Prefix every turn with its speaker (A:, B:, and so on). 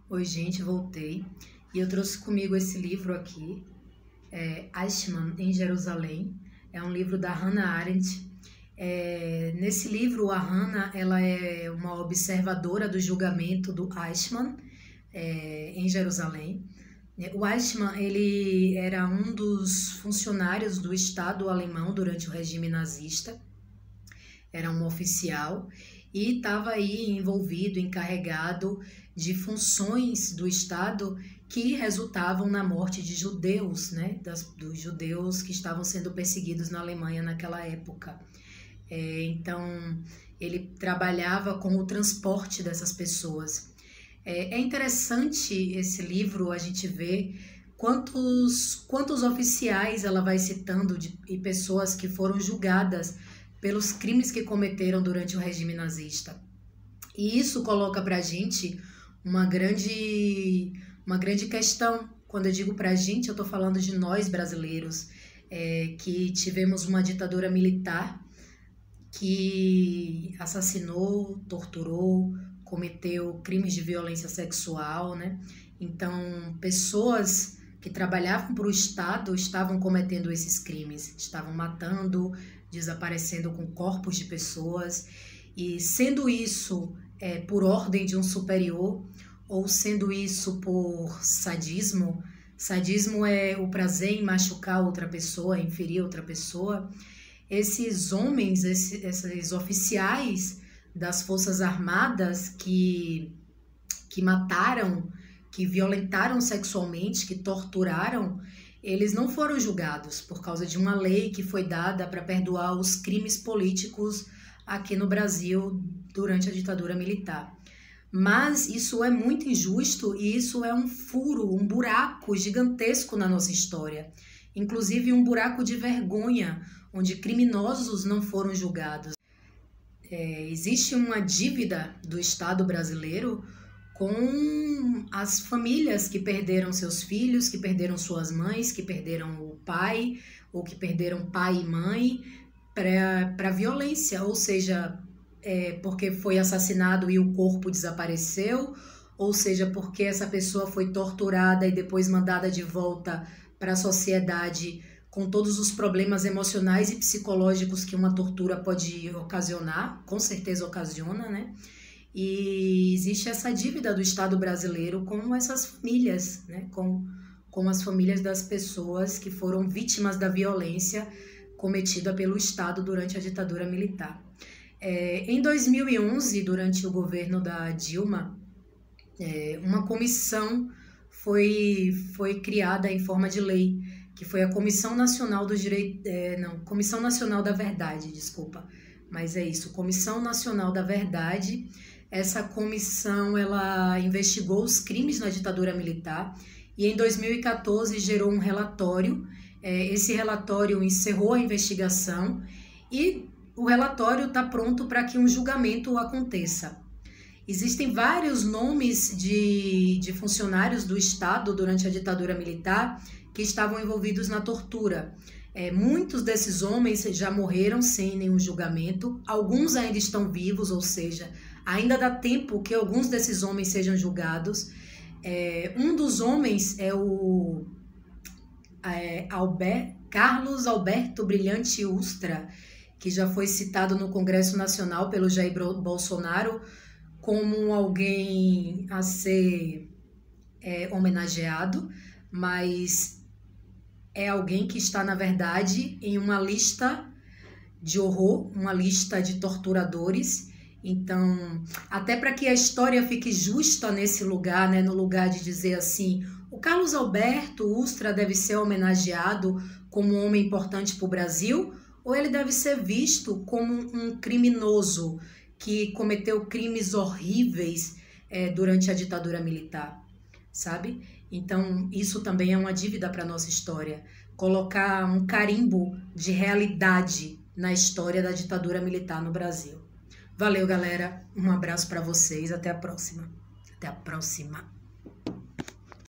A: Oi, gente, voltei e eu trouxe comigo esse livro aqui, Eichmann em Jerusalém. É um livro da Hannah Arendt. Nesse livro, a Hannah ela é uma observadora do julgamento do Eichmann em Jerusalém. O Eichmann ele era um dos funcionários do Estado alemão durante o regime nazista. Era um oficial e estava aí envolvido, encarregado de funções do Estado que resultavam na morte de judeus, né, dos judeus que estavam sendo perseguidos na Alemanha naquela época. Então, ele trabalhava com o transporte dessas pessoas. É interessante esse livro, a gente vê quantos oficiais ela vai citando e pessoas que foram julgadas pelos crimes que cometeram durante o regime nazista. E isso coloca para a gente uma grande questão. Quando eu digo para a gente, eu estou falando de nós brasileiros, que tivemos uma ditadura militar que assassinou, torturou, cometeu crimes de violência sexual, né? Então, pessoas que trabalhavam para o Estado estavam cometendo esses crimes, estavam matando, desaparecendo com corpos de pessoas, e sendo isso por ordem de um superior, ou sendo isso por sadismo. Sadismo é o prazer em machucar outra pessoa, em ferir outra pessoa. Esses homens, esses oficiais das Forças Armadas que mataram, que violentaram sexualmente, que torturaram, eles não foram julgados por causa de uma lei que foi dada para perdoar os crimes políticos aqui no Brasil durante a ditadura militar. Mas isso é muito injusto e isso é um furo, um buraco gigantesco na nossa história. Inclusive um buraco de vergonha, onde criminosos não foram julgados. Existe uma dívida do Estado brasileiro com as famílias que perderam seus filhos, que perderam suas mães, que perderam o pai, ou que perderam pai e mãe para violência, ou seja, porque foi assassinado e o corpo desapareceu, ou seja, porque essa pessoa foi torturada e depois mandada de volta para a sociedade com todos os problemas emocionais e psicológicos que uma tortura pode ocasionar, com certeza ocasiona, né? E existe essa dívida do Estado brasileiro com essas famílias, né? Com as famílias das pessoas que foram vítimas da violência cometida pelo Estado durante a ditadura militar. Em 2011, durante o governo da Dilma, uma comissão foi criada em forma de lei, que foi a Comissão Nacional do Direito, Comissão Nacional da Verdade, desculpa, mas é isso, Comissão Nacional da Verdade. Essa comissão, ela investigou os crimes na ditadura militar e em 2014 gerou um relatório. Esse relatório encerrou a investigação e o relatório está pronto para que um julgamento aconteça. Existem vários nomes de funcionários do Estado durante a ditadura militar que estavam envolvidos na tortura. Muitos desses homens já morreram sem nenhum julgamento, alguns ainda estão vivos, ou seja, ainda dá tempo que alguns desses homens sejam julgados. Um dos homens é o Carlos Alberto Brilhante Ustra, que já foi citado no Congresso Nacional pelo Jair Bolsonaro como alguém a ser homenageado, mas é alguém que está, na verdade, em uma lista de horror, uma lista de torturadores. Então, até para que a história fique justa nesse lugar, né, no lugar de dizer assim, o Carlos Alberto Ustra deve ser homenageado como um homem importante para o Brasil, ou ele deve ser visto como um criminoso que cometeu crimes horríveis durante a ditadura militar, sabe? Então, isso também é uma dívida para a nossa história. Colocar um carimbo de realidade na história da ditadura militar no Brasil. Valeu, galera. Um abraço para vocês. Até a próxima. Até a próxima.